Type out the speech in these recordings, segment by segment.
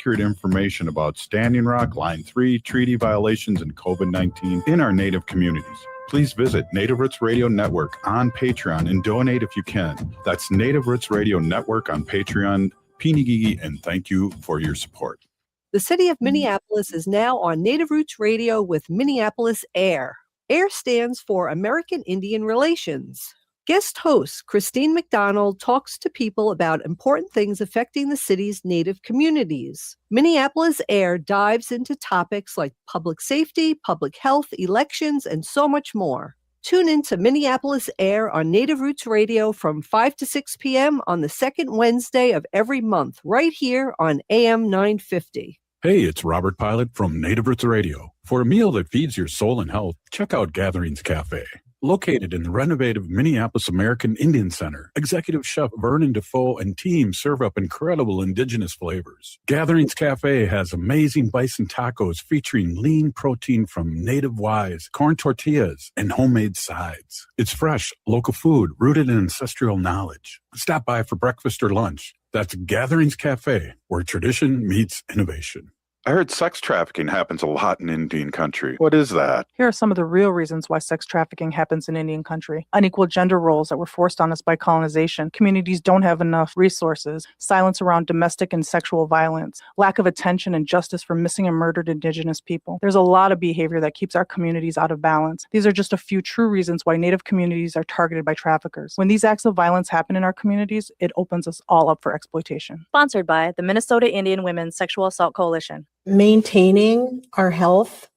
accurate information about Standing Rock, Line 3, treaty violations, and COVID-19 in our Native communities. Please visit Native Roots Radio Network on Patreon and donate if you can. That's Native Roots Radio Network on Patreon. Pinigigi, and thank you for your support. The city of Minneapolis is now on Native Roots Radio with Minneapolis AIR. AIR stands for American Indian Relations. Guest host Christine McDonald talks to people about important things affecting the city's Native communities. Minneapolis AIR dives into topics like public safety, public health, elections, and so much more. Tune in to Minneapolis AIR on Native Roots Radio from 5 to 6 p.m. on the second Wednesday of every month, right here on AM 950. Hey, it's Robert Pilot from Native Roots Radio. For a meal that feeds your soul and health, check out Gatherings Cafe. Located in the renovated Minneapolis American Indian Center, Executive Chef Vernon Defoe and team serve up incredible indigenous flavors. Gatherings Cafe has amazing bison tacos featuring lean protein from native wise, corn tortillas, and homemade sides. It's fresh, local food rooted in ancestral knowledge. Stop by for breakfast or lunch. That's Gatherings Cafe, where tradition meets innovation. I heard sex trafficking happens a lot in Indian country. What is that? Here are some of the real reasons why sex trafficking happens in Indian country. Unequal gender roles that were forced on us by colonization. Communities don't have enough resources. Silence around domestic and sexual violence. Lack of attention and justice for missing and murdered Indigenous people. There's a lot of behavior that keeps our communities out of balance. These are just a few true reasons why Native communities are targeted by traffickers. When these acts of violence happen in our communities, it opens us all up for exploitation. Sponsored by the Minnesota Indian Women's Sexual Assault Coalition. Maintaining our health,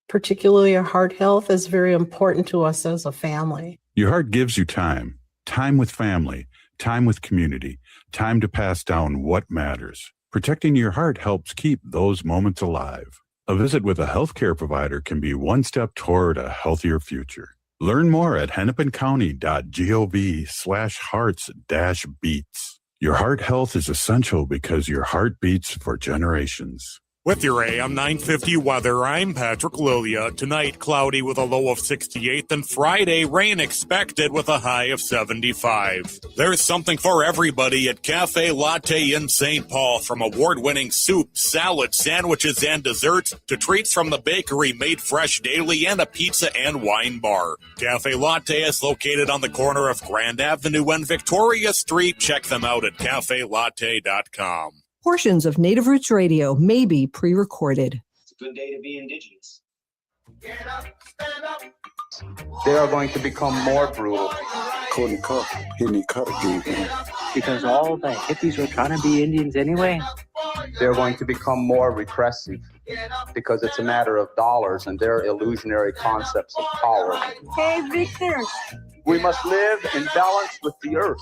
particularly our heart health, is very important to us as a family. Your heart gives you time with family, time with community, time to pass down what matters. Protecting your heart helps keep those moments alive. A visit with a healthcare provider can be one step toward a healthier future. Learn more at hennepincounty.gov/hearts-beats. Your heart health is essential because your heart beats for generations. With your AM 950 weather, I'm Patrick Lilia. Tonight, cloudy with a low of 68, then Friday, rain expected with a high of 75. There's something for everybody at Cafe Latte in St. Paul, from award-winning soup, salad, sandwiches, and desserts to treats from the bakery made fresh daily and a pizza and wine bar. Cafe Latte is located on the corner of Grand Avenue and Victoria Street. Check them out at cafelatte.com. Portions of Native Roots Radio may be pre-recorded. It's a good day to be Indigenous. Get up, stand up. They are going to become more brutal. Because all the hippies were trying to be Indians anyway. They're going to become more repressive because it's a matter of dollars and their illusionary concepts of power. Hey, Victor. We must live in balance with the earth.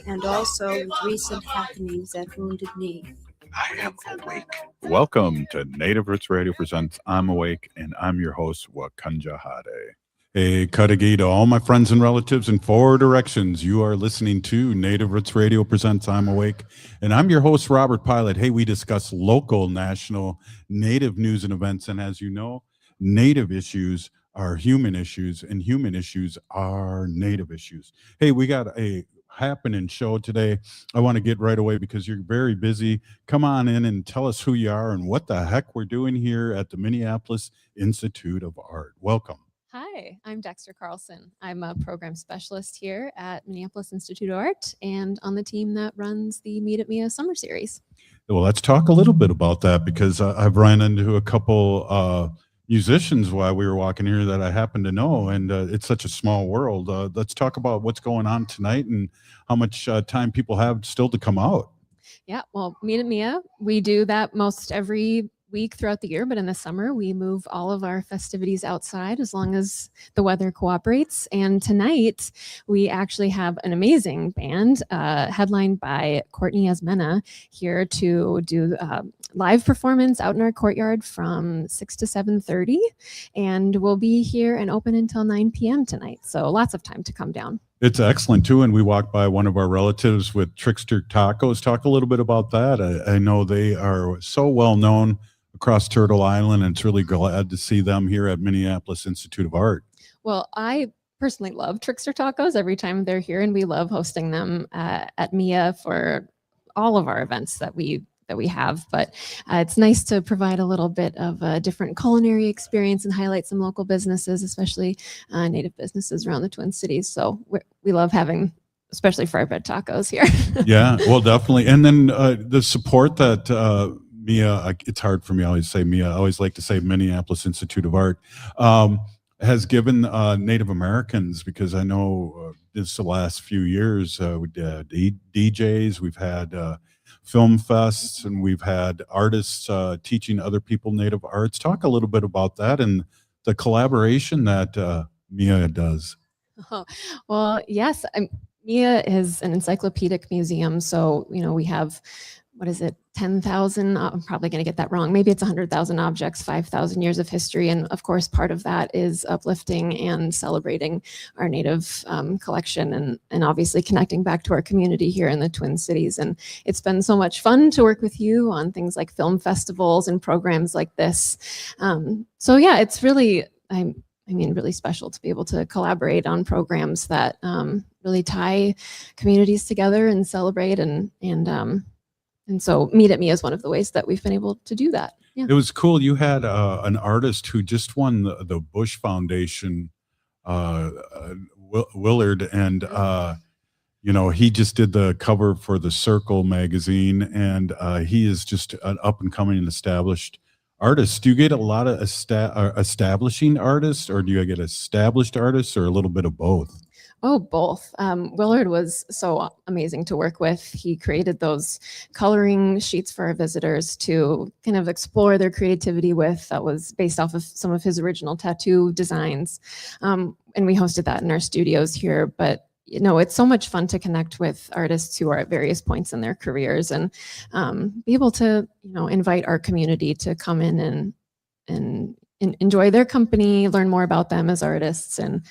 And also with recent happenings at Wounded Knee. I am awake. Welcome to Native Roots Radio presents I'm Awake, and I'm your host, Wakanja Hade. Hey, Kadagi to all my friends and relatives in 4 directions. You are listening to Native Roots Radio presents I'm Awake, and I'm your host, Robert Pilot. Hey, we discuss local, national, Native news and events, and as you know, Native issues are human issues, and human issues are Native issues. Hey, we got a happening show today. I want to get right away because you're very busy. Come on in and tell us who you are and what the heck we're doing here at the Minneapolis Institute of Art. Welcome. Hi, I'm Dexter Carlson. I'm a program specialist here at Minneapolis Institute of Art and on the team that runs the Meet at Mia Summer Series. Well, let's talk a little bit about that because I've run into a couple musicians while we were walking here that I happen to know, and it's such a small world. Let's talk about what's going on tonight and how much time people have still to come out. Yeah, well, Meet at Mia, we do that most every week throughout the year, but in the summer we move all of our festivities outside as long as the weather cooperates. And tonight we actually have an amazing band headlined by Courtney Asmena here to do live performance out in our courtyard from 6 to 7:30, and we'll be here and open until 9 p.m. tonight, so lots of time to come down. It's excellent too, and we walked by one of our relatives with Trickster Tacos. Talk a little bit about that. I know they are so well known across Turtle Island, and it's really glad to see them here at Minneapolis Institute of Art. Well, I personally love Trickster Tacos every time they're here, and we love hosting them at MIA for all of our events that we that we have. But it's nice to provide a little bit of a different culinary experience and highlight some local businesses, especially Native businesses around the Twin Cities. So we love having, especially fry bread tacos here. Yeah, well, definitely. And then the support that Mia, it's hard for me to always say Mia, I always like to say Minneapolis Institute of Art, has given Native Americans, because I know this the last few years, we did DJs, we've had film fests, and we've had artists teaching other people Native arts. Talk a little bit about that and the collaboration that Mia does. Oh, well, yes. Mia is an encyclopedic museum. So, we have, 10,000, I'm probably going to get that wrong. Maybe it's 100,000 objects, 5,000 years of history. And of course, part of that is uplifting and celebrating our Native collection and obviously connecting back to our community here in the Twin Cities. And it's been so much fun to work with you on things like film festivals and programs like this. So yeah, it's really, really special to be able to collaborate on programs that really tie communities together and celebrate. And so Meet at Me is one of the ways that we've been able to do that. Yeah. It was cool. You had an artist who just won the Bush Foundation, Willard, and he just did the cover for the Circle magazine, and he is just an up and coming and established artist. Do you get a lot of establishing artists, or do you get established artists, or a little bit of both? Oh, both. Willard was so amazing to work with. He created those coloring sheets for our visitors to kind of explore their creativity with. That was based off of some of his original tattoo designs. And we hosted that in our studios here. But it's so much fun to connect with artists who are at various points in their careers and be able to, invite our community to come in and enjoy their company, learn more about them as artists, and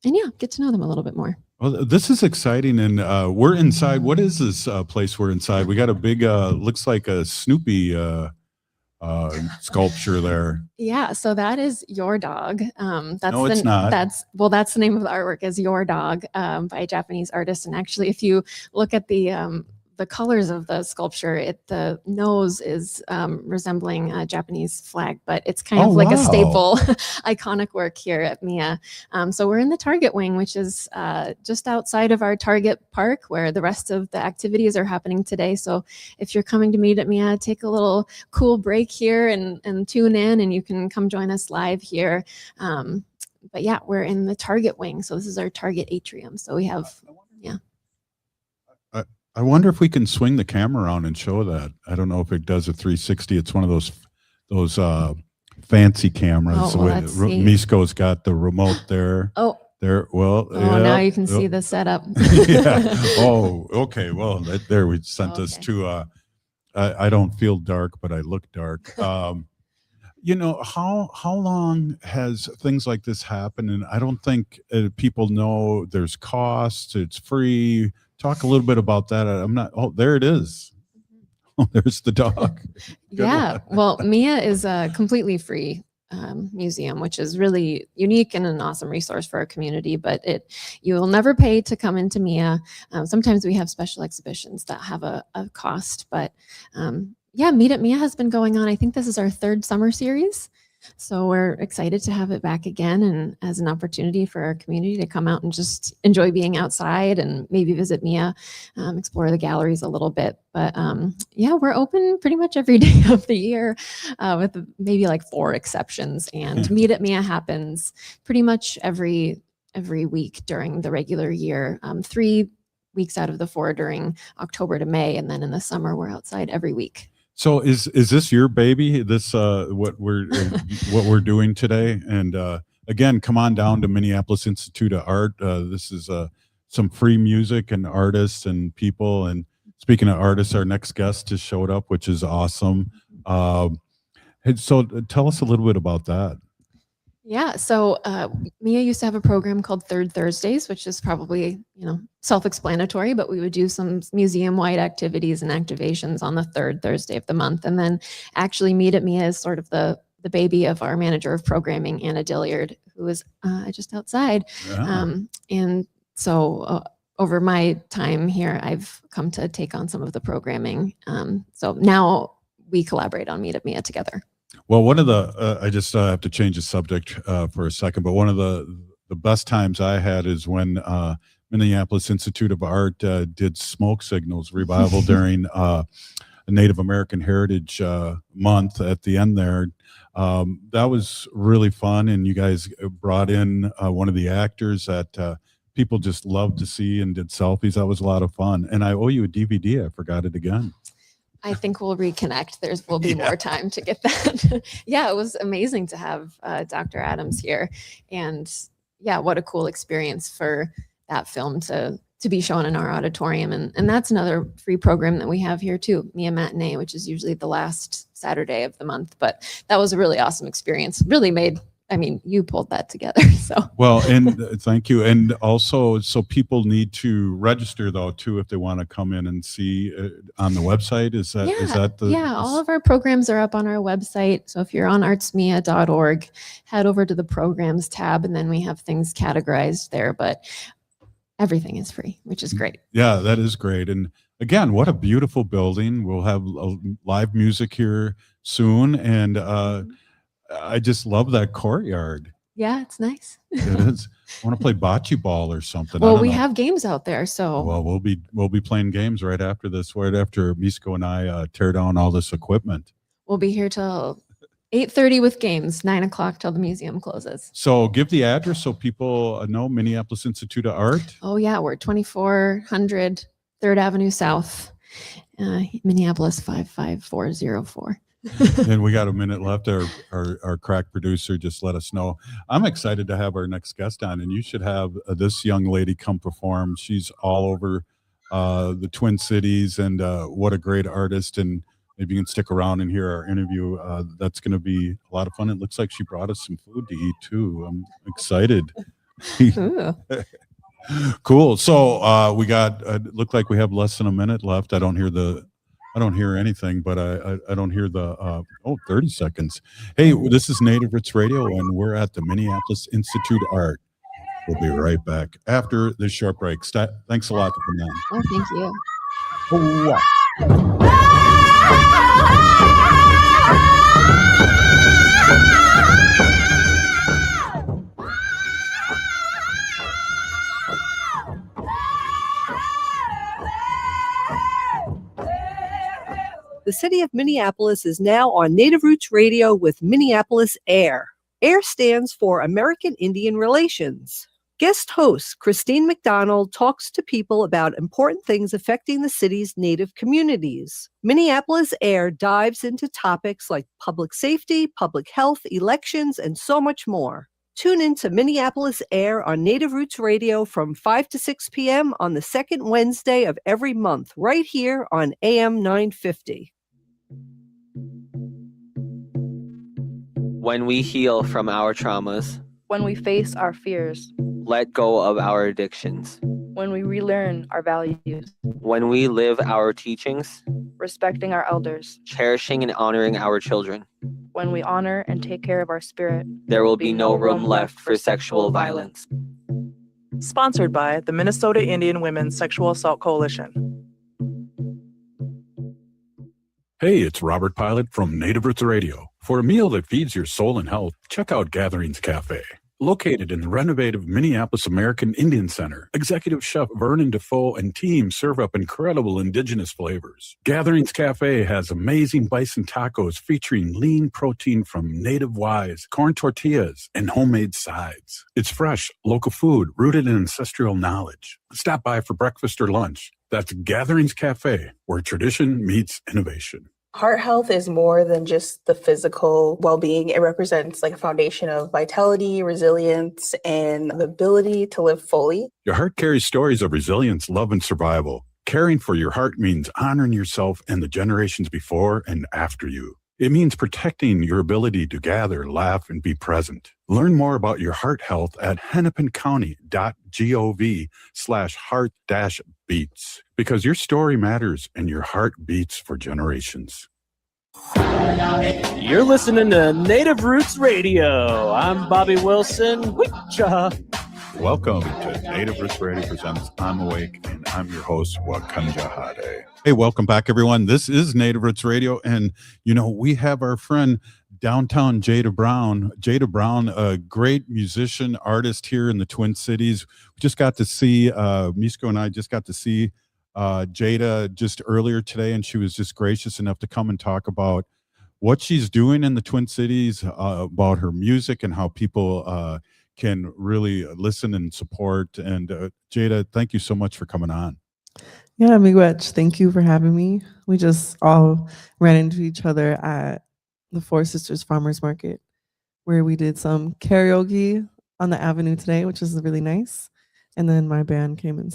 yeah, get to know them a little bit more. Well, this is exciting, and we're inside. What is this place we're inside? We got a big, looks like a Snoopy sculpture there. Yeah, so that is Your Dog. No, it's not. That's the name of the artwork, is Your Dog, by a Japanese artist. And actually, if you look at the colors of the sculpture, the nose is resembling a Japanese flag, but it's kind of like a staple iconic work here at Mia. So we're in the Target wing, which is just outside of our Target park, where the rest of the activities are happening today. So if you're coming to meet at Mia, take a little cool break here and tune in, and you can come join us live here. But yeah, we're in the Target wing. So this is our Target atrium. So we have, yeah. I wonder if we can swing the camera around and show that. I don't know if it does a 360. It's one of those fancy cameras. Oh, well, let's see. Misko's got the remote there. Oh. There. Well. Oh, yeah. Now you can see the setup. Yeah. Oh, okay. Well, there we sent us to. I don't feel dark, but I look dark. How long has things like this happened? And I don't think people know there's costs. It's free. Talk a little bit about that. I'm not. Oh, there it is. Oh, there's the dog. Yeah. Well, Mia is a completely free museum, which is really unique and an awesome resource for our community. But you will never pay to come into Mia. Sometimes we have special exhibitions that have a cost, but yeah, Meet at Mia has been going on. I think this is our third summer series. So we're excited to have it back again, and as an opportunity for our community to come out and just enjoy being outside and maybe visit Mia, explore the galleries a little bit. But yeah, we're open pretty much every day of the year with maybe like 4 exceptions. And Meet at Mia happens pretty much every week during the regular year, 3 weeks out of the 4 during October to May. And then in the summer, we're outside every week. So is this your baby? This what we're doing today? And again, come on down to Minneapolis Institute of Art. This is some free music and artists and people. And speaking of artists, our next guest just showed up, which is awesome. So tell us a little bit about that. Yeah, so Mia used to have a program called Third Thursdays, which is probably, self-explanatory, but we would do some museum-wide activities and activations on the 3rd Thursday of the month. And then actually Meet at Mia is sort of the baby of our manager of programming, Anna Dilliard, who is just outside. Yeah. And so over my time here, I've come to take on some of the programming. So now we collaborate on Meet at Mia together. Well, one of the I just have to change the subject for a second, but one of the best times I had is when Minneapolis Institute of Art did Smoke Signals revival during Native American Heritage Month at the end there. That was really fun, and you guys brought in one of the actors that people just loved to see and did selfies. That was a lot of fun. And I owe you a DVD. I forgot it again. I think we'll reconnect. Will be more time to get that. Yeah, it was amazing to have Dr. Adams here. And yeah, what a cool experience for that film to be shown in our auditorium. And that's another free program that we have here too, Mia Matinee, which is usually the last Saturday of the month. But that was a really awesome experience. Really you pulled that together. So well, and thank you. And also, so people need to register though too if they want to come in and see on the website. Is that all of our programs are up on our website. So if you're on artsmia.org, head over to the programs tab, and then we have things categorized there. But everything is free, which is great. Yeah, that is great. And again, what a beautiful building. We'll have live music here soon, and I just love that courtyard. Yeah, it's nice. It is. I want to play bocce ball or something. Well, we have games out there, so. Well, we'll be playing games right after this, right after Misko and I tear down all this equipment. We'll be here till 8:30 with games, 9 o'clock till the museum closes. So give the address so people know Minneapolis Institute of Art. Oh yeah, we're 2400 3rd Avenue South, Minneapolis 55404. And we got a minute left. Our crack producer just let us know. I'm excited to have our next guest on, and you should have this young lady come perform. She's all over the Twin Cities, and what a great artist. And maybe you can stick around and hear our interview. That's going to be a lot of fun. It looks like she brought us some food to eat too. I'm excited. Cool. So we got look like we have less than a minute left. I don't hear anything, but I don't hear the 30 seconds. Hey, this is Native Roots Radio, and we're at the Minneapolis Institute of Art. We'll be right back after this short break. Thanks a lot for coming on. Oh, thank you. The city of Minneapolis is now on Native Roots Radio with Minneapolis AIR. AIR stands for American Indian Relations. Guest host Christine McDonald talks to people about important things affecting the city's Native communities. Minneapolis AIR dives into topics like public safety, public health, elections, and so much more. Tune in to Minneapolis AIR on Native Roots Radio from 5 to 6 p.m. on the second Wednesday of every month, right here on AM 950. When we heal from our traumas, When we face our fears, let go of our addictions, when we relearn our values, when we live our teachings, respecting our elders, cherishing and honoring our children, when we honor and take care of our spirit, there will be no room left for sexual violence. Sponsored by the Minnesota Indian Women's Sexual Assault Coalition. Hey, it's Robert Pilot from Native Roots Radio. For a meal that feeds your soul and health, check out Gatherings Cafe. Located in the renovative Minneapolis American Indian Center, Executive Chef Vernon Defoe and team serve up incredible indigenous flavors. Gatherings Cafe has amazing bison tacos featuring lean protein from native wise, corn tortillas, and homemade sides. It's fresh, local food rooted in ancestral knowledge. Stop by for breakfast or lunch. That's Gatherings Cafe, where tradition meets innovation. Heart health is more than just the physical well-being. It represents like a foundation of vitality, resilience, and the ability to live fully. Your heart carries stories of resilience, love, and survival. Caring for your heart means honoring yourself and the generations before and after you. It means protecting your ability to gather, laugh, and be present. Learn more about your heart health at hennepincounty.gov/heart-beats, because your story matters and your heart beats for generations. You're listening to Native Roots Radio. I'm Bobby Wilson. Witcha. Welcome to Native Roots Radio presents I'm Awake, and I'm your host, Wakanja Hade. Hey, welcome back, everyone. This is Native Roots Radio, and we have our friend downtown Jada Brown. Jada Brown, a great musician, artist here in the Twin Cities. We just got to see, Misko and I just got to see Jada just earlier today, and she was just gracious enough to come and talk about what she's doing in the Twin Cities, about her music and how people can really listen and support. And Jada, thank you so much for coming on. Yeah, Miigwech, thank you for having me. We just all ran into each other at the Four Sisters Farmers Market, where we did some karaoke on the avenue today, which is really nice. And then my band came and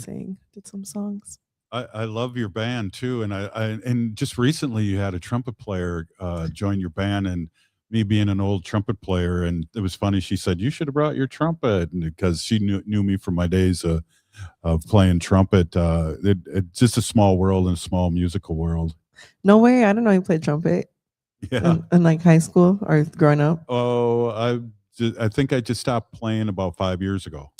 did some songs. I love your band too, and and just recently you had a trumpet player join your band, and me being an old trumpet player, and it was funny. She said you should have brought your trumpet, because she knew me from my days of playing trumpet. It's just a small world and a small musical world. No way! I didn't know you played trumpet. Yeah, in like high school or growing up. Oh, I think I just stopped playing about 5 years ago.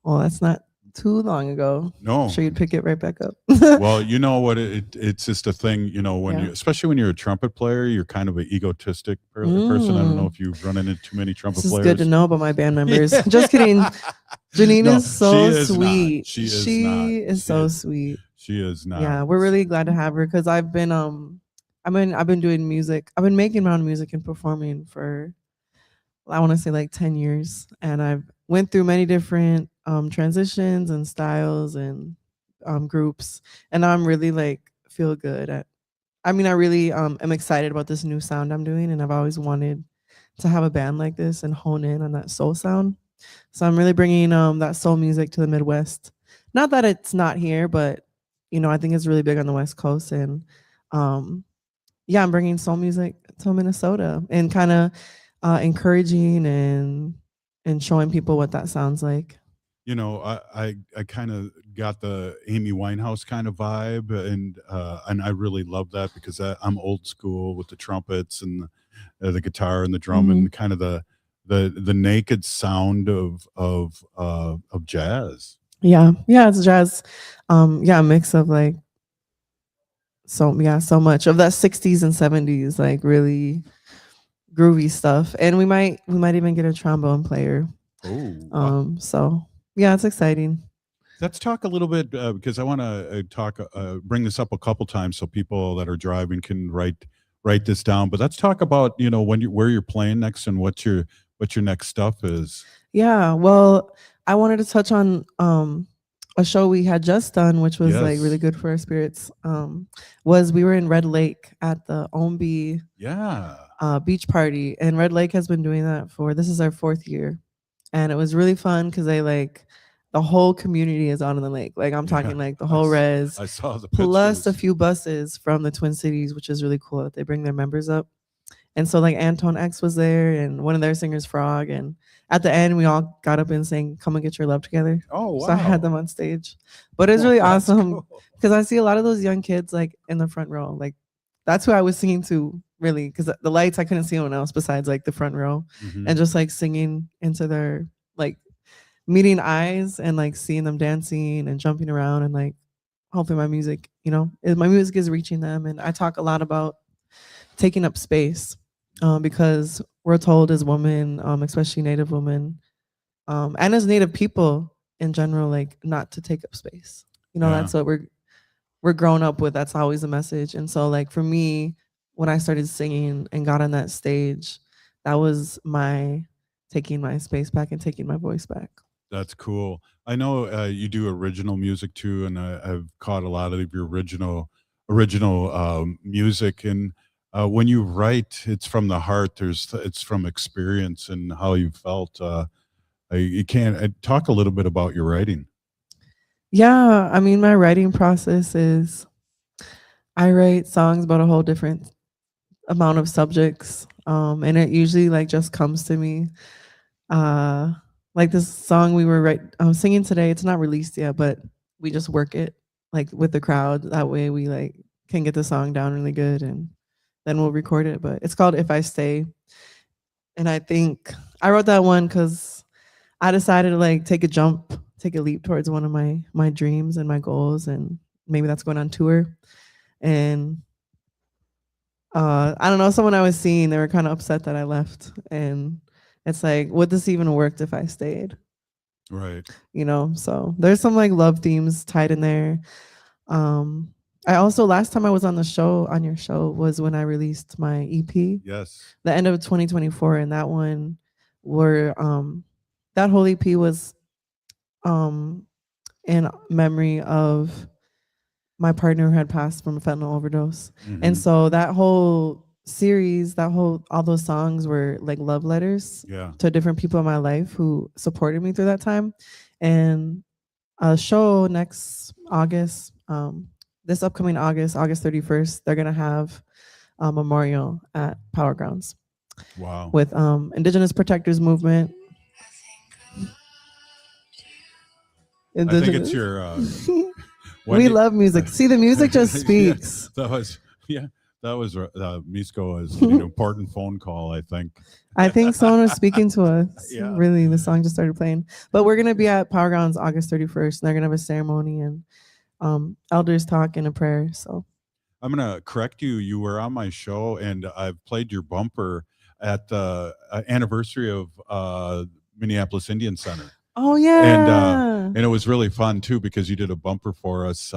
Well, that's not too long ago. No, I'm sure you'd pick it right back up. Well, you know what? It's just a thing. When you, especially when you're a trumpet player, you're kind of an egotistic person. I don't know if you've run into too many trumpet players. It's good to know about my band members. Just kidding. Janine is so sweet. She is so sweet. She is not. Yeah, we're really glad to have her because I've been doing music. I've been making my own music and performing for, I want to say, like 10 years, and I've went through many different transitions and styles and groups, and I'm really feel good at. I really am excited about this new sound I'm doing, and I've always wanted to have a band like this and hone in on that soul sound. So I'm really bringing that soul music to the Midwest. Not that it's not here, but I think it's really big on the West Coast, and yeah, I'm bringing soul music to Minnesota and kind of encouraging and showing people what that sounds like. I kind of got the Amy Winehouse kind of vibe, and I really love that because I'm old school with the trumpets and the guitar and the drum and kind of the naked sound of jazz. Yeah, it's jazz. A mix of so much of that 60s and 70s, really groovy stuff, and we might even get a trombone player. Oh, so yeah, it's exciting. Let's talk a little bit because I want to bring this up a couple times so people that are driving can write this down. But let's talk about where you're playing next and what your next stuff is. Yeah, well, I wanted to touch on a show we had just done, which was really good for our spirits. We were in Red Lake at the Ombi beach party, and Red Lake has been doing that this is our 4th year, and it was really fun because they the whole community is out on the lake. I'm talking the whole res. I saw the plus pictures. a few buses from the Twin Cities, which is really cool that they bring their members up. And so Anton X was there and one of their singers, Frog, and at the end we all got up and sang "Come and Get Your Love Together." Oh wow. So I had them on stage, but it's really awesome because I see a lot of those young kids in the front row. That's who I was singing to, really, because the lights, I couldn't see anyone else besides the front row, and just singing into their meeting eyes and seeing them dancing and jumping around, and hopefully my music is reaching them. And I talk a lot about taking up space because we're told as women, especially Native women, and as Native people in general, not to take up space. That's what we're grown up with. That's always a message. And so for me, when I started singing and got on that stage, that was my taking my space back and taking my voice back. That's cool. I know you do original music too, and I've caught a lot of your original music. And when you write, it's from the heart. It's from experience and how you felt. You can talk a little bit about your writing. Yeah, my writing process is I write songs about a whole different amount of subjects, and it usually just comes to me. This song we were singing today, it's not released yet, but we just work it with the crowd. That way we can get the song down really good, and then we'll record it. But it's called "If I Stay," and I think I wrote that one because I decided to like take a leap towards one of my dreams and my goals, and maybe that's going on tour. And I don't know, someone I was seeing, they were kind of upset that I left, and it's like, would this even worked if I stayed? Right. So there's some like love themes tied in there. I also, last time I was on your show was when I released my EP. Yes. The end of 2024, and that one that whole EP was in memory of my partner who had passed from a fentanyl overdose. And so that whole series, all those songs were like love letters to different people in my life who supported me through that time. And a show next August, this upcoming August 31st, they're gonna have a memorial at Power Grounds. Wow. With Indigenous Protectors Movement. I think it's your we love music. See, the music just speaks. That was Misko is getting an important phone call, I think. I think someone was speaking to us. Yeah. Really, the song just started playing. But we're gonna be at Power Grounds August 31st, and they're gonna have a ceremony and elders talk and a prayer. So I'm gonna correct you. You were on my show, and I've played your bumper at the anniversary of Minneapolis Indian Center. Oh yeah, and it was really fun too because you did a bumper for us,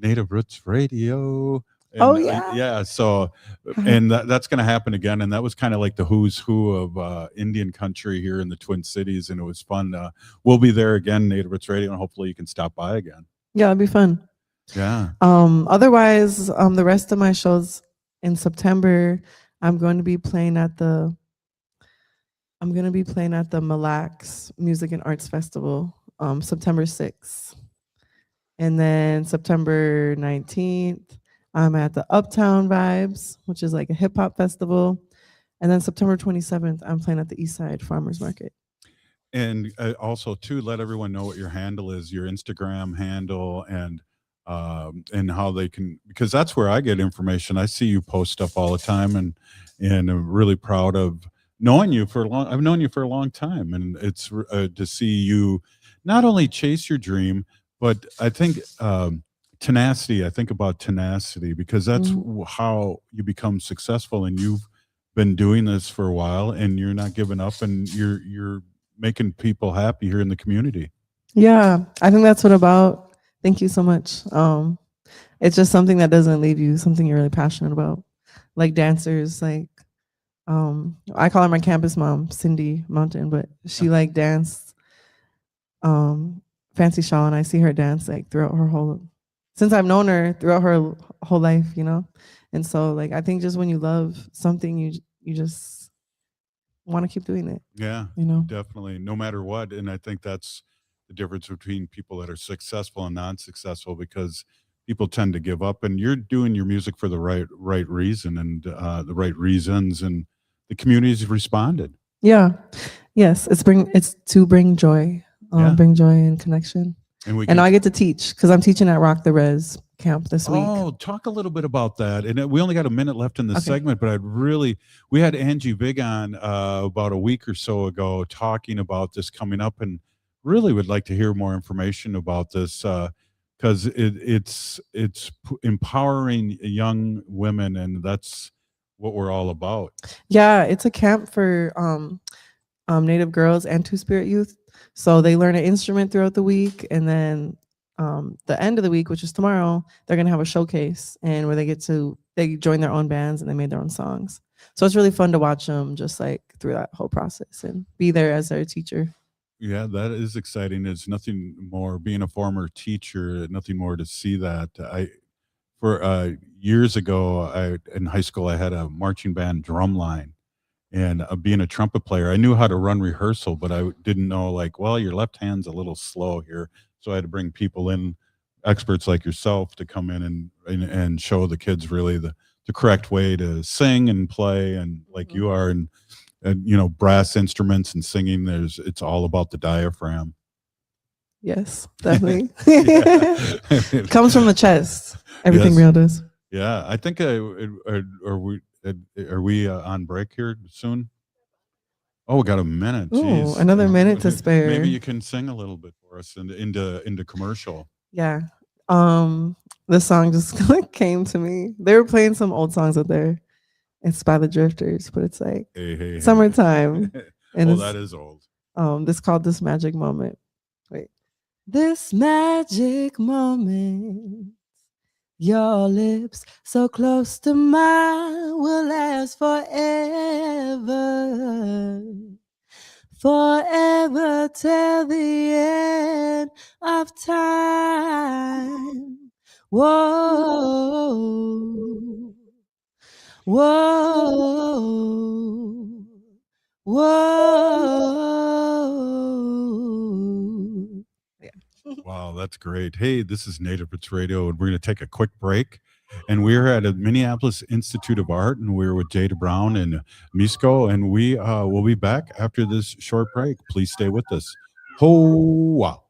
Native Roots Radio. And, yeah. So, and that's going to happen again, and that was kind of like the who's who of Indian country here in the Twin Cities, and it was fun. We'll be there again, Native Roots Radio, and hopefully you can stop by again. Yeah, it'd be fun. Yeah. Otherwise, the rest of my shows in September, I'm going to be playing at the Mille Lacs Music and Arts Festival, September 6th. And then September 19th, I'm at the Uptown Vibes, which is like a hip hop festival. And then September 27th, I'm playing at the East Side Farmers Market. And also, too, let everyone know what your handle is, your Instagram handle, and how they can, because that's where I get information. I see you post stuff all the time, and I'm really proud of knowing you for a long. I've known you for a long time, and it's to see you not only chase your dream, but I think tenacity. I think about tenacity because that's how you become successful, and you've been doing this for a while, and you're not giving up, and you're making people happy here in the community. Yeah, I think that's what about. Thank you so much. It's just something that doesn't leave you, something you're really passionate about. Like dancers, like I call her my campus mom, Cindy Mountain, but she like danced Fancy Shaw, and I see her dance like throughout her whole, since I've known her, throughout her whole life, And so like I think just when you love something, you just want to keep doing it. Yeah, definitely, no matter what. And I think that's the difference between people that are successful and non-successful, because people tend to give up, and you're doing your music for the right reason and the right reasons, and the community's responded. Yeah. Yes. It's to bring joy, bring joy and connection. And I get to teach because I'm teaching at Rock the Res camp this week. Oh, talk a little bit about that. And we only got a minute left in this segment, but we had Angie Vig on about a week or so ago talking about this coming up, and really would like to hear more information about this because it's empowering young women, and that's what we're all about. Yeah, it's a camp for Native girls and Two-Spirit youth. So they learn an instrument throughout the week, and then the end of the week, which is tomorrow, they're gonna have a showcase, and where they join their own bands and they made their own songs. So it's really fun to watch them just like through that whole process and be there as their teacher. Yeah, that is exciting. It's nothing more, being a former teacher, nothing more to see that. Years ago, in high school, I had a marching band drum line, and being a trumpet player, I knew how to run rehearsal, but I didn't know your left hand's a little slow here. So I had to bring people in, experts like yourself, to come in and show the kids really the correct way to sing and play, and like you are, and brass instruments and singing, it's all about the diaphragm. Yes, definitely. It comes from the chest. Everything real does. Yeah, I think are we on break here soon? Oh, we got a minute. Ooh, Jeez. another minute to spare. Maybe you can sing a little bit for us into commercial. Yeah. The song just came to me. They were playing some old songs out there. It's by the Drifters, but it's like Hey. summertime. And Oh, it's, that is old. this called This Magic Moment. Wait. This magic moment, your lips so close to mine will last forever. Forever till the end of time. Whoa. Whoa. Whoa. Wow, that's great. Hey, this is Native Roots Radio, and we're going to take a quick break. And we're at a Minneapolis Institute of Art, and we're with Jada Brown and Misko, and we will be back after this short break. Please stay with us. Ho wow.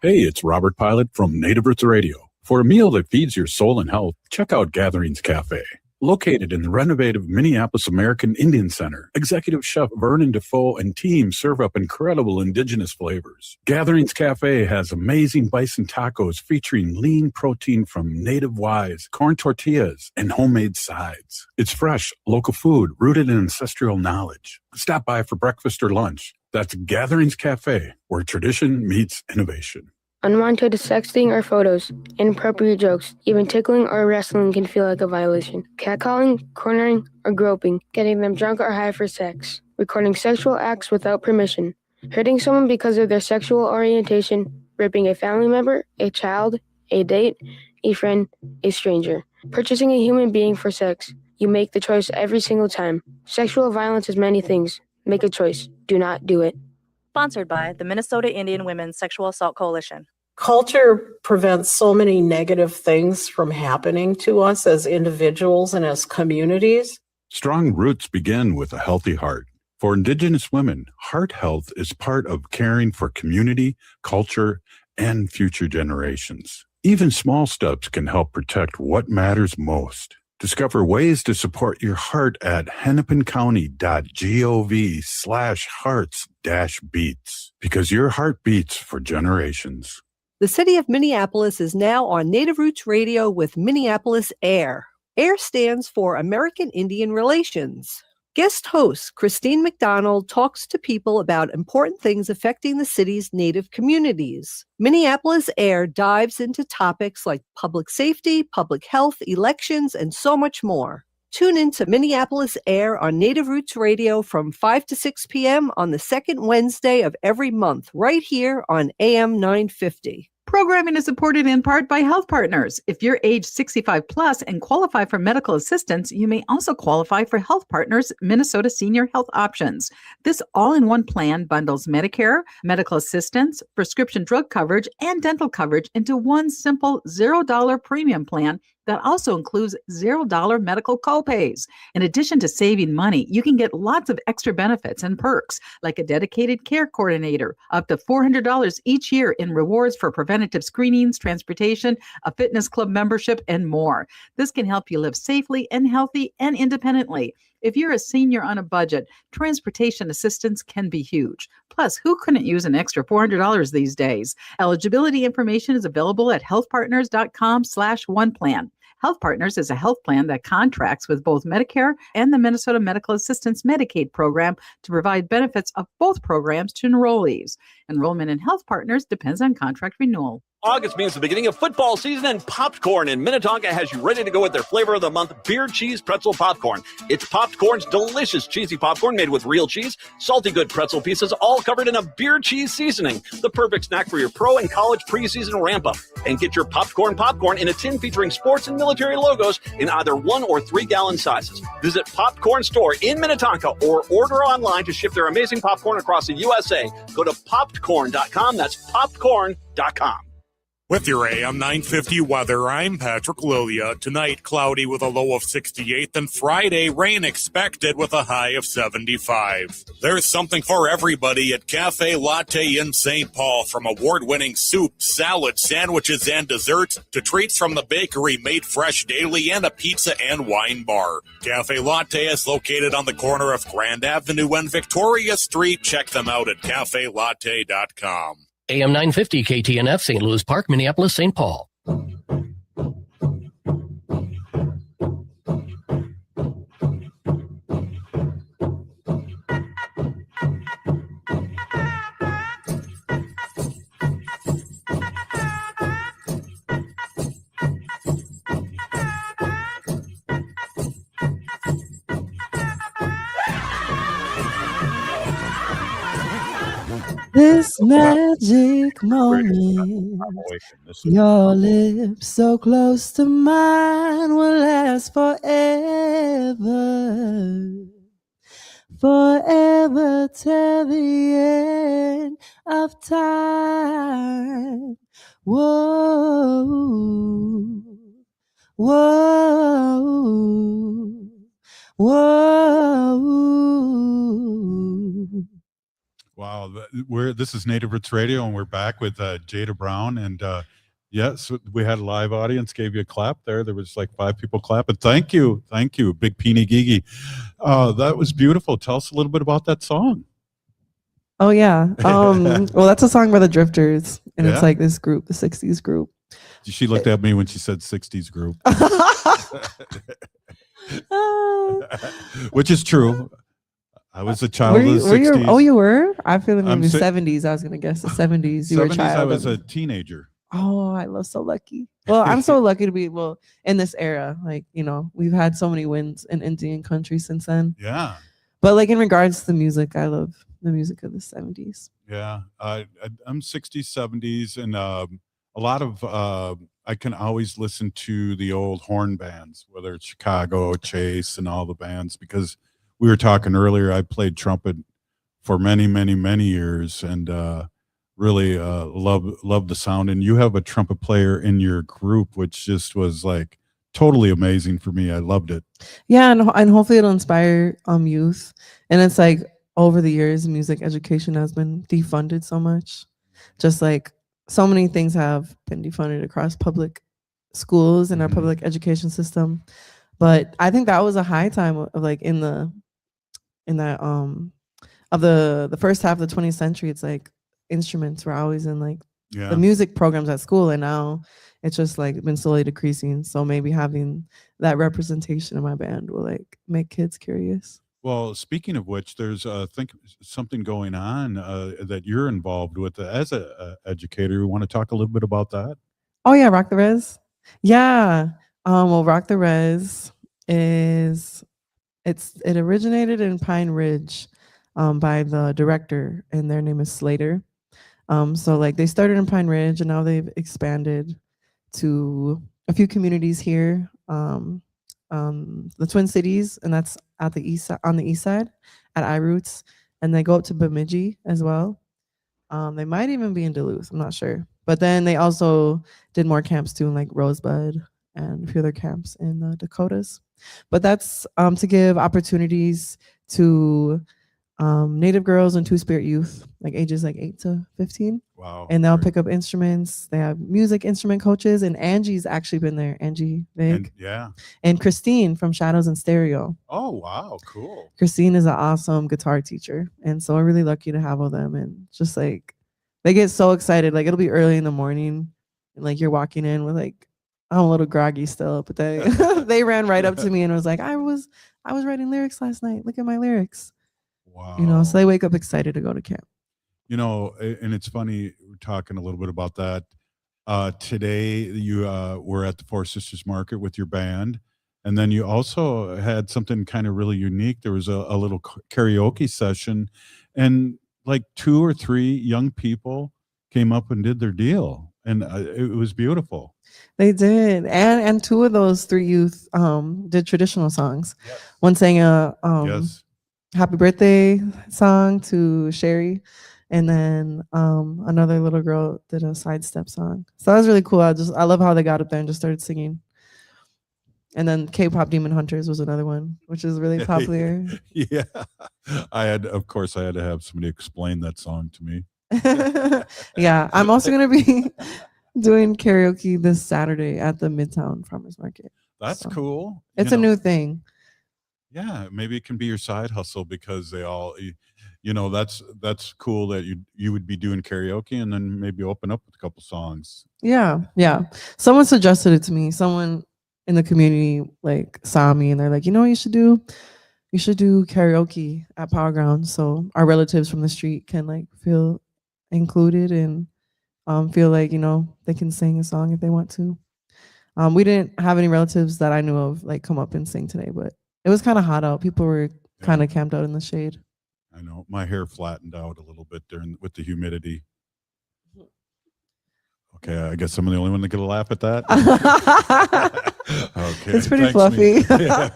Hey, it's Robert Pilot from Native Roots Radio. For a meal that feeds your soul and health, check out Gatherings Cafe. Located in the renovative Minneapolis American Indian Center, Executive Chef Vernon Defoe and team serve up incredible indigenous flavors. Gatherings Cafe has amazing bison tacos featuring lean protein from native wise, corn tortillas, and homemade sides. It's fresh, local food rooted in ancestral knowledge. Stop by for breakfast or lunch. That's Gatherings Cafe, where tradition meets innovation. Unwanted sexting or photos, inappropriate jokes, even tickling or wrestling can feel like a violation. Catcalling, cornering, or groping, getting them drunk or high for sex, recording sexual acts without permission, hurting someone because of their sexual orientation, raping a family member, a child, a date, a friend, a stranger, purchasing a human being for sex. You make the choice every single time. Sexual violence is many things. Make a choice. Do not do it. Sponsored by the Minnesota Indian Women's Sexual Assault Coalition. Culture prevents so many negative things from happening to us as individuals and as communities. Strong roots begin with a healthy heart. For Indigenous women, heart health is part of caring for community, culture, and future generations. Even small steps can help protect what matters most. Discover ways to support your heart at hennepincounty.gov/hearts-beats, because your heart beats for generations. The city of Minneapolis is now on Native Roots Radio with Minneapolis AIR. AIR stands for American Indian Relations. Guest host Christine McDonald talks to people about important things affecting the city's Native communities. Minneapolis AIR dives into topics like public safety, public health, elections, and so much more. Tune in to Minneapolis AIR on Native Roots Radio from 5 to 6 p.m. on the second Wednesday of every month, right here on AM 950. Programming is supported in part by Health Partners. If you're age 65 plus and qualify for medical assistance, you may also qualify for Health Partners Minnesota Senior Health Options. This all-in-one plan bundles Medicare, medical assistance, prescription drug coverage, and dental coverage into one simple $0 premium plan that also includes $0 medical copays. In addition to saving money, you can get lots of extra benefits and perks, like a dedicated care coordinator, up to $400 each year in rewards for preventative screenings, transportation, a fitness club membership, and more. This can help you live safely and healthy and independently. If you're a senior on a budget, transportation assistance can be huge. Plus, who couldn't use an extra $400 these days? Eligibility information is available at healthpartners.com/oneplan. Health Partners is a health plan that contracts with both Medicare and the Minnesota Medical Assistance Medicaid program to provide benefits of both programs to enrollees. Enrollment in Health Partners depends on contract renewal. August means the beginning of football season, and Popcorn in Minnetonka has you ready to go with their flavor of the month, beer cheese pretzel popcorn. It's Popcorn's delicious cheesy popcorn made with real cheese, salty good pretzel pieces, all covered in a beer cheese seasoning. The perfect snack for your pro and college preseason ramp-up. And get your popcorn in a tin featuring sports and military logos in either 1 or 3 gallon sizes. Visit Popcorn Store in Minnetonka or order online to ship their amazing popcorn across the USA. Go to popcorn.com. That's popcorn.com. With your AM 950 weather, I'm Patrick Lilia. Tonight, cloudy with a low of 68, then Friday, rain expected with a high of 75. There's something for everybody at Cafe Latte in St. Paul, from award-winning soup, salad, sandwiches, and desserts to treats from the bakery made fresh daily and a pizza and wine bar. Cafe Latte is located on the corner of Grand Avenue and Victoria Street. Check them out at cafelatte.com. AM 950 KTNF, St. Louis Park, Minneapolis, St. Paul. This magic moment, your lips so close to mine will last forever, forever till the end of time. Whoa, whoa, whoa. Wow, this is Native Roots Radio, and we're back with Jada Brown. And yes, we had a live audience. Gave you a clap there. There was like 5 people clapping. Thank you, Big Peeny Gigi. That was beautiful. Tell us a little bit about that song. Oh yeah. Well, that's a song by the Drifters, and it's like this group, the '60s group. She looked at me when she said '60s group, which is true. I was a child of the 60s. You were? I feel like maybe 70s. I was going to guess the 70s. You were a child. I was a teenager. Oh, I love so lucky. Well, I'm so lucky to be, in this era. Like, we've had so many wins in Indian country since then. Yeah. But like in regards to the music, I love the music of the 70s. Yeah. I'm 60s, 70s. And a lot of, I can always listen to the old horn bands, whether it's Chicago, Chase, and all the bands, because we were talking earlier, I played trumpet for many, many, many years, and really love the sound. And you have a trumpet player in your group, which just was like totally amazing for me. I loved it. Yeah, and hopefully it'll inspire youth. And it's like over the years, music education has been defunded so much. Just like so many things have been defunded across public schools and our public education system. But I think that was a high time of like in the first half of the 20th century. It's like instruments were always in like the music programs at school, and now it's just like been slowly decreasing. So maybe having that representation in my band will like make kids curious. Well, speaking of which, there's something going on that you're involved with as a educator. You want to talk a little bit about that? Oh yeah, Rock the Res. Yeah. Well, Rock the Res it originated in Pine Ridge by the director, and their name is Slater. So like they started in Pine Ridge, and now they've expanded to a few communities here, the Twin Cities, and that's at the east side at iRoots, and they go up to Bemidji as well. They might even be in Duluth, I'm not sure. But then they also did more camps too, in like Rosebud and a few other camps in the Dakotas. But that's to give opportunities to Native girls and Two-Spirit youth, like ages like 8 to 15. Wow. And they'll pick up instruments. They have music instrument coaches, and Angie's actually been there. Angie Vig. And Christine from Shadows and Stereo. Oh, wow. Cool. Christine is an awesome guitar teacher. And so we're really lucky to have all them. And just like, they get so excited. Like it'll be early in the morning, and like you're walking in with like, I'm a little groggy still, but they ran right up to me and was like, I was writing lyrics last night. Look at my lyrics. Wow. So they wake up excited to go to camp. And it's funny, we're talking a little bit about that. Today you were at the Four Sisters Market with your band, and then you also had something kind of really unique. There was a little karaoke session, and like 2 or 3 young people came up and did their deal, and it was beautiful. They did, and two of those 3 youth did traditional songs. One sang a Yes. happy birthday song to Sherry, and then another little girl did a sidestep song. So that was really cool. I love how they got up there and just started singing. And then K-pop Demon Hunters was another one, which is really popular. Yeah, of course, I had to have somebody explain that song to me. Yeah, I'm also gonna be doing karaoke this Saturday at the Midtown Farmers Market. That's So, cool. It's a new thing. Yeah, maybe it can be your side hustle because they all, that's cool that you would be doing karaoke and then maybe open up with a couple songs. Yeah, yeah. Someone suggested it to me. Someone in the community like saw me and they're like, you know what you should do? You should do karaoke at Power Ground so our relatives from the street can like feel included and feel like, they can sing a song if they want to. We didn't have any relatives that I knew of like come up and sing today, but it was kind of hot out. People were kind of camped out in the shade. I know my hair flattened out a little bit with the humidity. Okay, I guess I'm the only one that get a laugh at that. Okay, It's pretty thanks, fluffy. Yeah.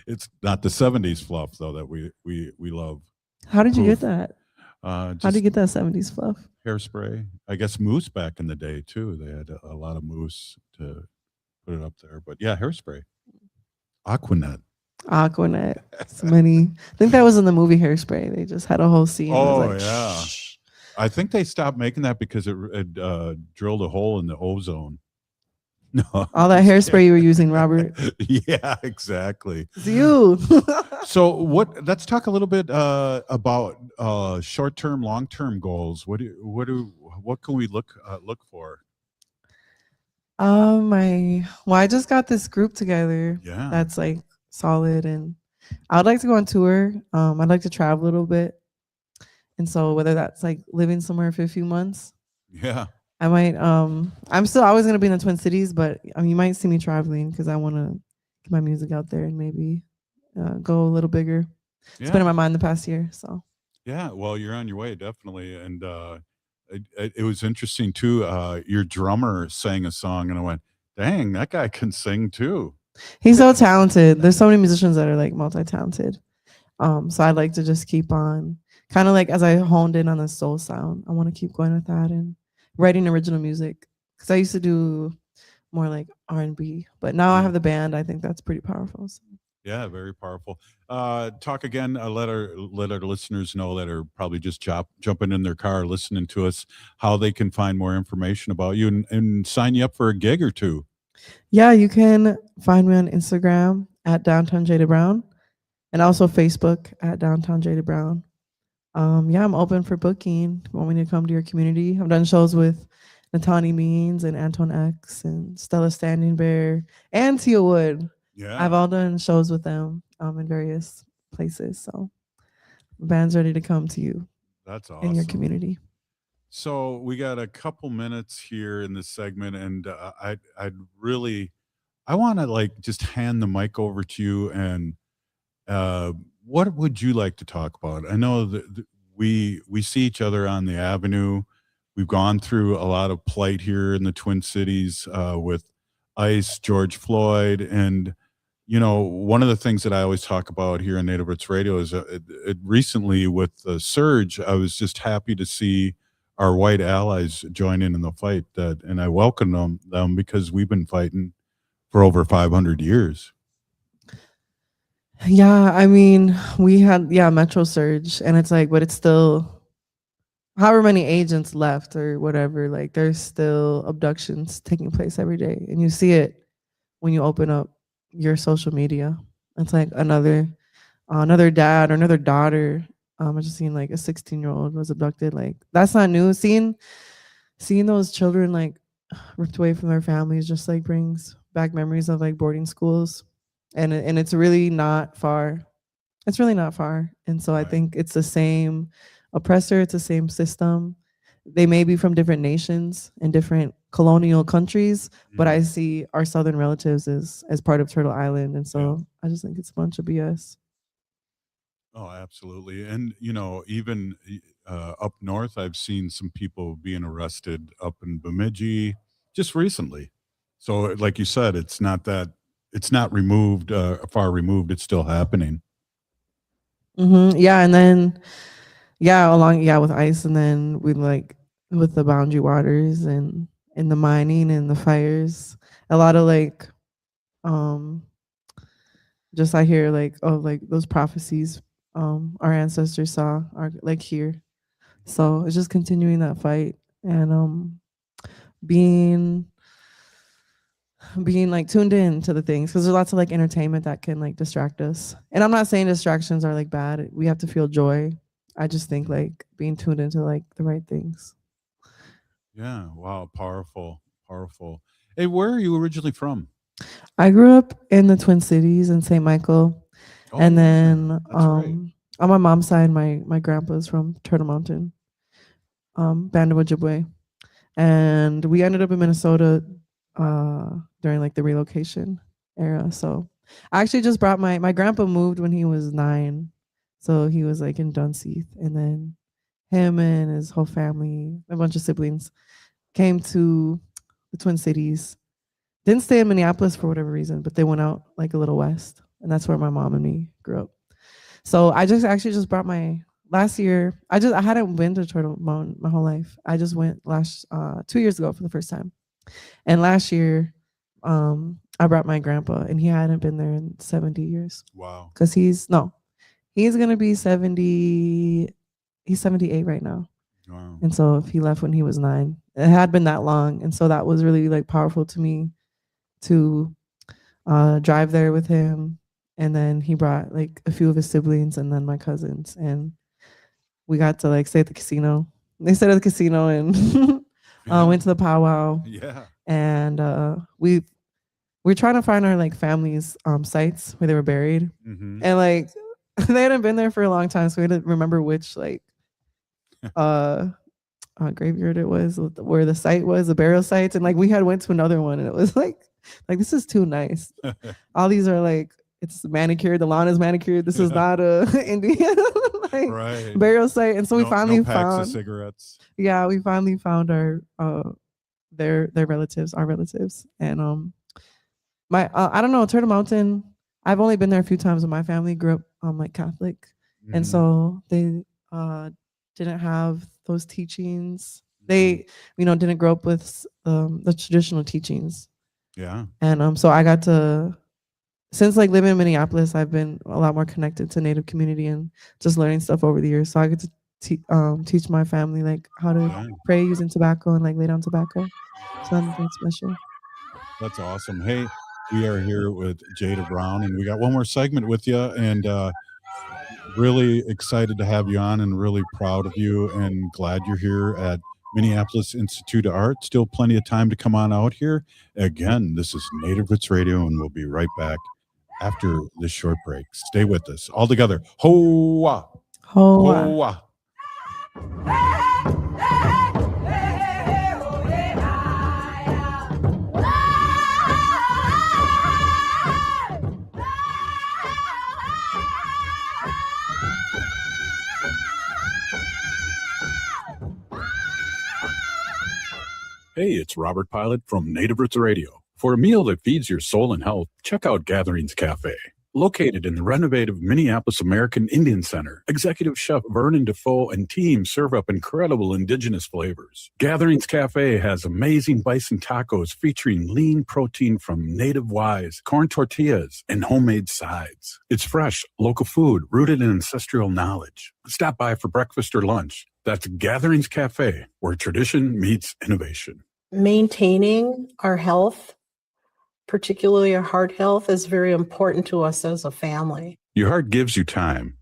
It's not the '70s fluff though that we love. How did you Poof. get that? How did you get that 70s fluff? Hairspray. I guess mousse back in the day too. They had a lot of mousse to put it up there. But yeah, hairspray. Aquanet. Aquanet. So many. I think that was in the movie Hairspray. They just had a whole scene. Oh, It was like, yeah. I think they stopped making that because it drilled a hole in the ozone. No, all that hairspray you were using, Robert. Yeah, exactly. It's you. So let's talk a little bit about short-term, long-term goals. What can we look for? I just got this group together. Yeah. That's like solid, and I would like to go on tour. I'd like to travel a little bit, and so whether that's like living somewhere for a few months, Yeah. I might. I'm still always gonna be in the Twin Cities, but you might see me traveling because I want to get my music out there and maybe go a little bigger. It's been in my mind the past year, so. Yeah, well, you're on your way, definitely. And it was interesting too. Your drummer sang a song, and I went, "Dang, that guy can sing too." He's so talented. There's so many musicians that are like multi-talented. So I'd like to just keep on, kind of like as I honed in on the soul sound, I want to keep going with that and writing original music. Because I used to do more like R&B, but now I have the band. I think that's pretty powerful. So. Yeah, very powerful. Talk again. Let our listeners know that are probably just jumping in their car listening to us how they can find more information about you and sign you up for a gig or two. Yeah, you can find me on Instagram at Downtown Jada Brown, and also Facebook at Downtown Jada Brown. Yeah, I'm open for booking. If you want me to come to your community? I've done shows with Natani Means and Anton X and Stella Standing Bear and Tia Wood. Yeah. I've all done shows with them in various places. So the band's ready to come to you. That's awesome. In your community. So we got a couple minutes here in this segment, and I want to like just hand the mic over to you. And what would you like to talk about? I know that we see each other on the avenue. We've gone through a lot of plight here in the Twin Cities with ICE, George Floyd, and one of the things that I always talk about here on Native Roots Radio is recently with the surge, I was just happy to see our white allies join in the fight, and I welcome them because we've been fighting for over 500 years. Yeah, I mean, we had Metro Surge, and it's like, but it's still however many agents left or whatever, like there's still abductions taking place every day, and you see it when you open up your social media. It's like another dad or another daughter. I just seen like a 16-year-old was abducted. Like that's not new. Seeing those children like ripped away from their families just like brings back memories of like boarding schools, and it's really not far. It's really not far. And so I think it's the same oppressor. It's the same system they may be from different nations and different colonial countries, but I see our southern relatives as part of Turtle Island. And so I just think it's a bunch of BS. Oh, absolutely. And, even up north, I've seen some people being arrested up in Bemidji just recently. So, like you said, it's not removed, far removed. It's still happening. Yeah. And then, with ICE, and then with the boundary waters and the mining and the fires, a lot of just I hear those prophecies our ancestors saw are here. So it's just continuing that fight and being tuned in to the things, because there's lots of entertainment that can distract us. And I'm not saying distractions are bad. We have to feel joy. I just think being tuned into the right things. Yeah. Wow. Powerful. Powerful. Hey, where are you originally from? I grew up in the Twin Cities in St. Michael. And then on my mom's side, my grandpa's from Turtle Mountain, Band of Ojibwe. And we ended up in Minnesota during the relocation era. So I actually just brought my grandpa moved when he was 9. So he was in Dunseith, and then him and his whole family, a bunch of siblings, came to the Twin Cities. Didn't stay in Minneapolis for whatever reason, but they went out a little west, and that's where my mom and me grew up. So I just brought my last year. I hadn't been to Turtle Mountain my whole life. I just went 2 years ago for the first time, and last year I brought my grandpa, and he hadn't been there in 70 years. Wow. Because he's gonna be 70. He's 78 right now. Wow. And so if he left when he was 9, it had been that long, and so that was really powerful to me to drive there with him. And then he brought a few of his siblings and then my cousins, and we got to stay at the casino. They stayed at the casino and went to the powwow. Yeah. And we're trying to find our family's sites where they were buried. Mhm. And they hadn't been there for a long time, so we had to remember which graveyard it was, where the site was, the burial sites. And we had went to another one, and it was this is too nice. All these are it's manicured, the lawn is manicured. This is not a Indian right. burial site. And so we finally packs found of cigarettes. Yeah, we finally found our their relatives, our relatives. And my I don't know, Turtle Mountain, I've only been there a few times when my family grew up Catholic. And so they didn't have those teachings. They didn't grow up with the traditional teachings. Yeah. And so I got to, since living in Minneapolis, I've been a lot more connected to Native community and just learning stuff over the years. So I get to teach my family how to pray using tobacco and lay down tobacco. So that's special. That's awesome. Hey, we are here with Jada Brown, and we got one more segment with you, and really excited to have you on, and really proud of you, and glad you're here at Minneapolis Institute of Art. Still plenty of time to come on out here. Again, this is Native Roots Radio, and we'll be right back after this short break. Stay with us. All together. Hoa! Hoa! Hoa! Hey, it's Robert Pilot from Native Roots Radio. For a meal that feeds your soul and health, check out Gatherings Cafe. Located in the renovative Minneapolis American Indian Center, Executive Chef Vernon Defoe and team serve up incredible indigenous flavors. Gatherings Cafe has amazing bison tacos featuring lean protein from native wise, corn tortillas, and homemade sides. It's fresh, local food rooted in ancestral knowledge. Stop by for breakfast or lunch. That's Gatherings Cafe, where tradition meets innovation. Maintaining our health, particularly our heart health, is very important to us as a family. Your heart gives you time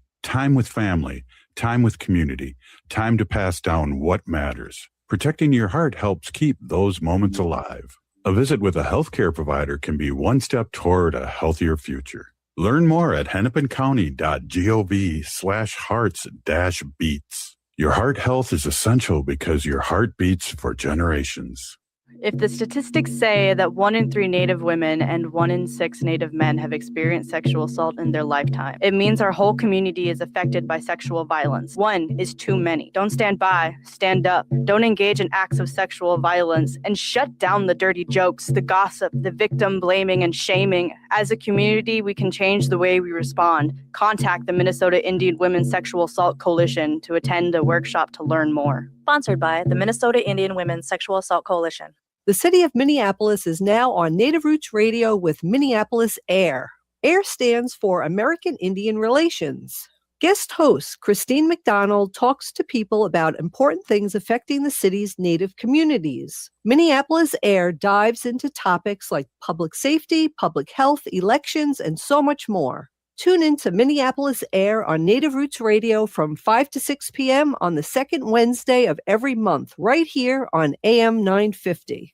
with family, time with community, time to pass down what matters. Protecting your heart helps keep those moments alive. A visit with a healthcare provider can be one step toward a healthier future. Learn more at hennepincounty.gov/hearts-beats. Your heart health is essential because your heart beats for generations. If the statistics say that 1 in 3 Native women and 1 in 6 Native men have experienced sexual assault in their lifetime, it means our whole community is affected by sexual violence. 1 is too many. Don't stand by, stand up. Don't engage in acts of sexual violence, and shut down the dirty jokes, the gossip, the victim blaming and shaming. As a community, we can change the way we respond. Contact the Minnesota Indian Women's Sexual Assault Coalition to attend a workshop to learn more. Sponsored by the Minnesota Indian Women's Sexual Assault Coalition. The city of Minneapolis is now on Native Roots Radio with Minneapolis AIR. AIR stands for American Indian Relations. Guest host Christine McDonald talks to people about important things affecting the city's Native communities. Minneapolis AIR dives into topics like public safety, public health, elections, and so much more. Tune in to Minneapolis AIR on Native Roots Radio from 5 to 6 p.m. on the second Wednesday of every month, right here on AM 950.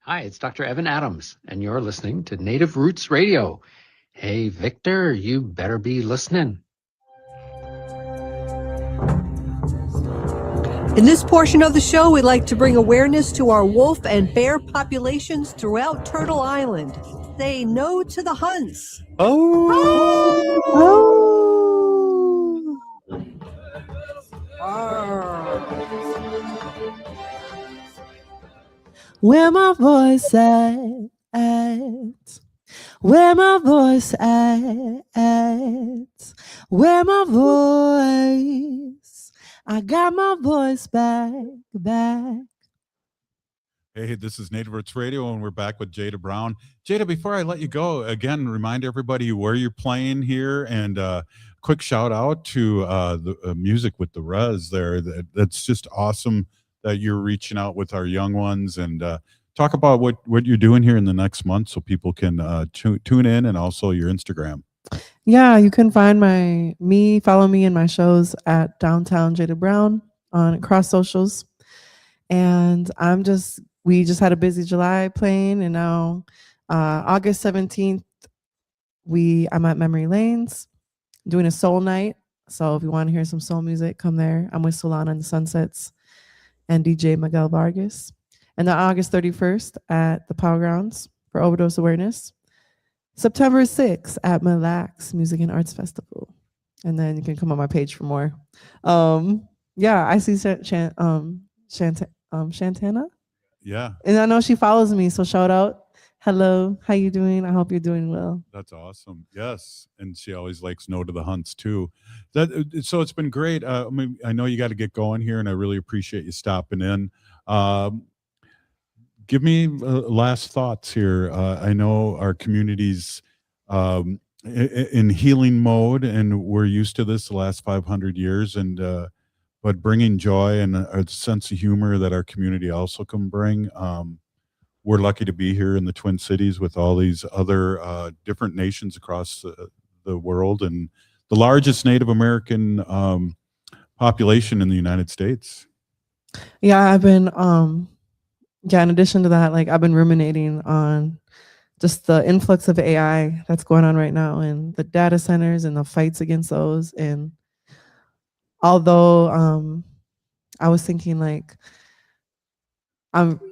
Hi, it's Dr. Evan Adams, and you're listening to Native Roots Radio. Hey, Victor, you better be listening. In this portion of the show, we'd like to bring awareness to our wolf and bear populations throughout Turtle Island. Say no to the hunts. Where my voice at? Where my voice at? Where my voice? I got my voice back. Hey, this is Native Roots Radio, and we're back with Jada Brown. Jada, before I let you go, again, remind everybody where you're playing here, and quick shout out to the music with the Res there. That's just awesome that you're reaching out with our young ones, and talk about what you're doing here in the next month so people can tune in, and also your Instagram. Yeah, you can find follow me in my shows at Downtown Jada Brown on across socials. And we just had a busy July playing, and now August 17th, I'm at Memory Lanes doing a soul night. So if you want to hear some soul music, come there. I'm with Solana and the Sunsets and DJ Miguel Vargas. And then August 31st at the Power Grounds for Overdose Awareness. September 6th at Mille Lacs Music and Arts Festival. And then you can come on my page for more. Yeah, I see Shantana. Yeah. And I know she follows me, so shout out. Hello, how you doing? I hope you're doing well. That's awesome. Yes, and she always likes no to the hunts too. So it's been great. I know you got to get going here, and I really appreciate you stopping in. Give me last thoughts here. I know our community's in healing mode, and we're used to this the last 500 years, and but bringing joy and a sense of humor that our community also can bring. We're lucky to be here in the Twin Cities with all these other different nations across the world, and the largest Native American population in the United States. Yeah, I've been, in addition to that, I've been ruminating on just the influx of AI that's going on right now, and the data centers and the fights against those. And although I was thinking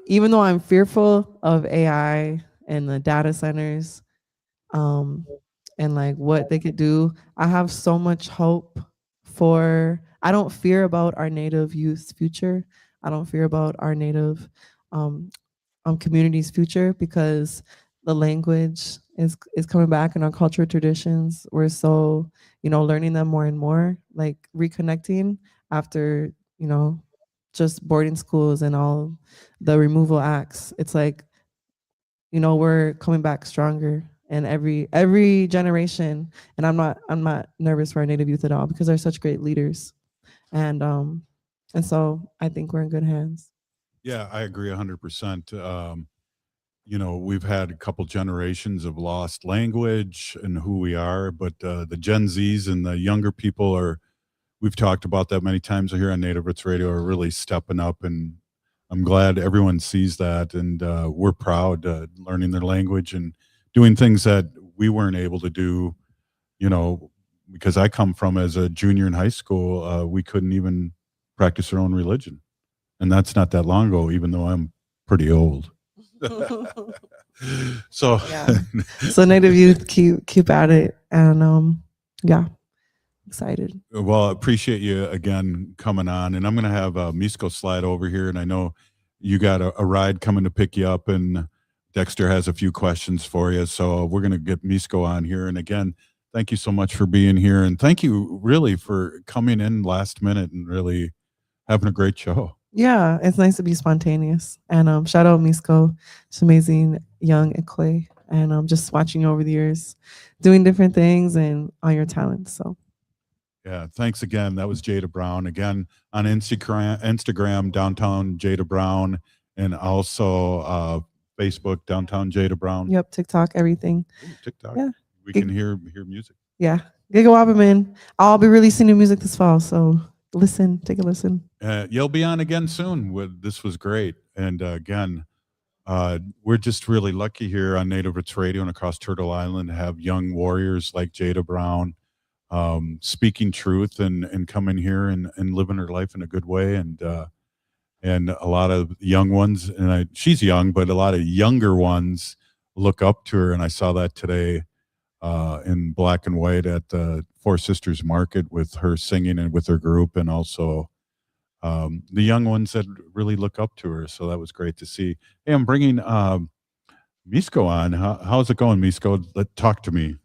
even though I'm fearful of AI and the data centers, and what they could do, I have so much hope I don't fear about our Native youth's future. I don't fear about our Native community's future, because the language is coming back, and our cultural traditions, we're so, learning them more and more, reconnecting after, just boarding schools and all the removal acts. It's we're coming back stronger, and every generation. And I'm not nervous for our Native youth at all, because they're such great leaders, and so I think we're in good hands. Yeah, I agree 100%. We've had a couple generations of lost language and who we are, but the Gen Zs and the younger people we've talked about that many times here on Native Roots Radio, are really stepping up, and I'm glad everyone sees that, and we're proud learning their language and doing things that we weren't able to do, because I come from as a junior in high school, we couldn't even practice our own religion. And that's not that long ago, even though I'm pretty old. So, yeah. So Native youth keep at it, and yeah, excited. Well, I appreciate you again coming on, and I'm going to have Misko slide over here, and I know you got a ride coming to pick you up, and Dexter has a few questions for you, so we're going to get Misko on here. And again, thank you so much for being here, and thank you really for coming in last minute and really having a great show. Yeah, it's nice to be spontaneous. And shout out Misko. She's amazing, young and Clay. And just watching you over the years, doing different things and all your talents. So yeah, thanks again. That was Jada Brown. Again, on Instagram, Downtown Jada Brown, and also Facebook, Downtown Jada Brown. Yep, TikTok, everything. Ooh, TikTok. Yeah. We can hear music. Yeah. Giga Waberman. I'll be releasing new music this fall. So take a listen. You'll be on again soon. This was great. And again, we're just really lucky here on Native Roots Radio and across Turtle Island to have young warriors like Jada Brown speaking truth and coming here and living her life in a good way. And a lot of young ones, and she's young, but a lot of younger ones look up to her. And I saw that today in black and white at the Four Sisters Market with her singing and with her group, and also the young ones that really look up to her. So that was great to see. Hey, I'm bringing Misko on. How's it going, Misko? Talk to me.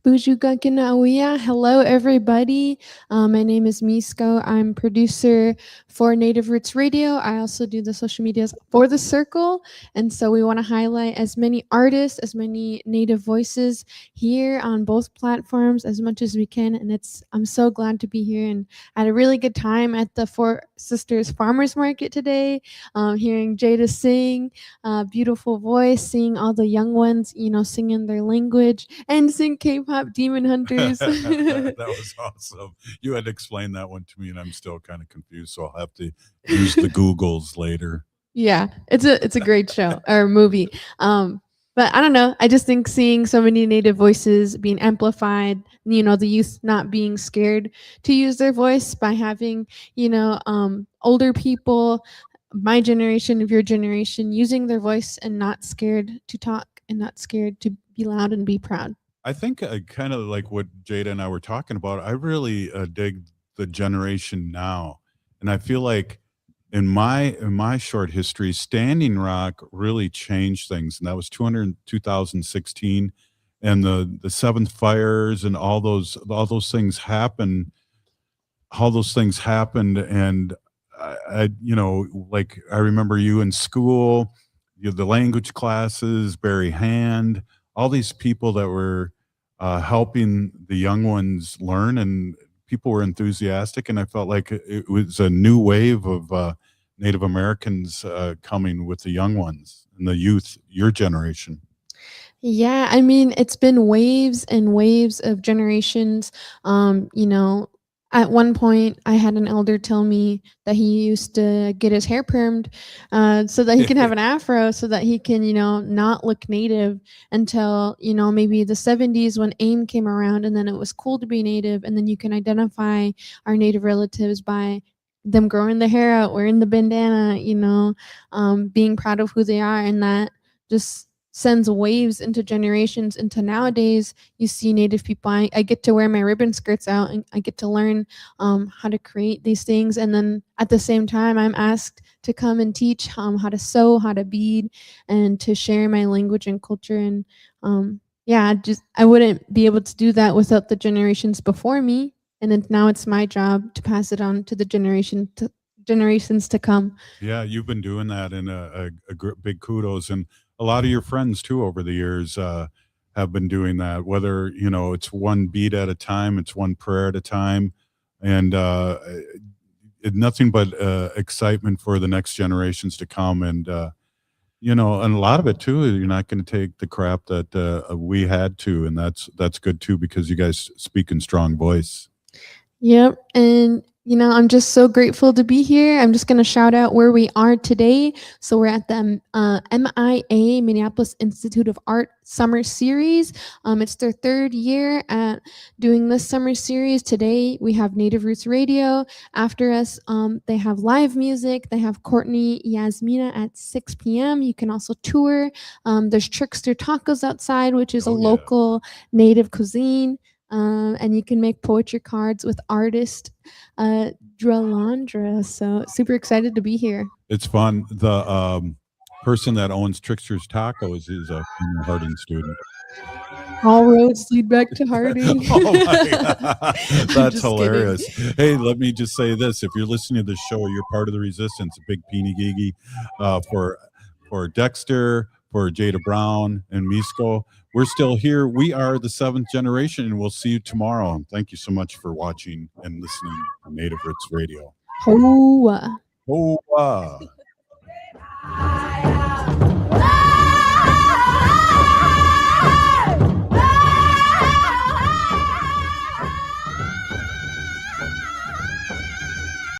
Hello, everybody. My name is Misko. I'm producer for Native Roots Radio. I also do the social medias for The Circle. And so we want to highlight as many artists, as many Native voices here on both platforms as much as we can. And I'm so glad to be here, and I had a really good time at the Four Sisters Farmers Market today, hearing Jada sing, beautiful voice, seeing all the young ones, singing their language and sing K-pop Demon Hunters. That was awesome. You had to explain that one to me, and I'm still kind of confused, so I'll have to use the Googles later. Yeah, it's a great show or movie. But I don't know. I just think seeing so many Native voices being amplified, the youth not being scared to use their voice by having, older people, my generation, of your generation, using their voice and not scared to talk and not scared to be loud and be proud. I think kind of like what Jada and I were talking about, I really dig the generation now. And I feel like in my short history, Standing Rock really changed things. And that was 2016. And the Seventh Fires and all those things happened. All those things happened. And I remember you in school, the language classes, Barry Hand, all these people that were helping the young ones learn, and people were enthusiastic. And I felt like it was a new wave of Native Americans coming with the young ones and the youth, your generation. Yeah, I mean, it's been waves and waves of generations. At one point, I had an elder tell me that he used to get his hair permed so that he can have an afro, so that he can, not look Native until, maybe the 70s when AIM came around, and then it was cool to be Native, and then you can identify our Native relatives by them growing the hair out, wearing the bandana, being proud of who they are, and that just sends waves into generations. Into nowadays, you see Native people. I get to wear my ribbon skirts out, and I get to learn how to create these things. And then at the same time, I'm asked to come and teach how to sew, how to bead, and to share my language and culture. And I wouldn't be able to do that without the generations before me. And then now it's my job to pass it on to the generations to come. Yeah, you've been doing that, and a big kudos. And a lot of your friends too over the years have been doing that, whether it's one beat at a time, it's one prayer at a time, and nothing but excitement for the next generations to come. And and a lot of it too, you're not going to take the crap that we had to, and that's good too, because you guys speak in strong voice. Yep. And I'm just so grateful to be here. I'm just going to shout out where we are today. So we're at the MIA, Minneapolis Institute of Art Summer Series. It's their third year at doing this summer series. Today we have Native Roots Radio. After us, they have live music. They have Courtney Yasmina at 6 p.m. You can also tour. There's Trickster Tacos outside, which is a local Native cuisine. And you can make poetry cards with artist Dralandra. So super excited to be here. It's fun. The person that owns Trickster's Tacos is a former Harding student. All roads lead back to Harding. Oh my God. That's Just hilarious. kidding. Hey, let me just say this. If you're listening to the show, you're part of the resistance. A big peeny gigi for Dexter, for Jada Brown and Misko. We're still here. We are the seventh generation, and we'll see you tomorrow. And thank you so much for watching and listening to Native Roots Radio. Hoa. Hoa.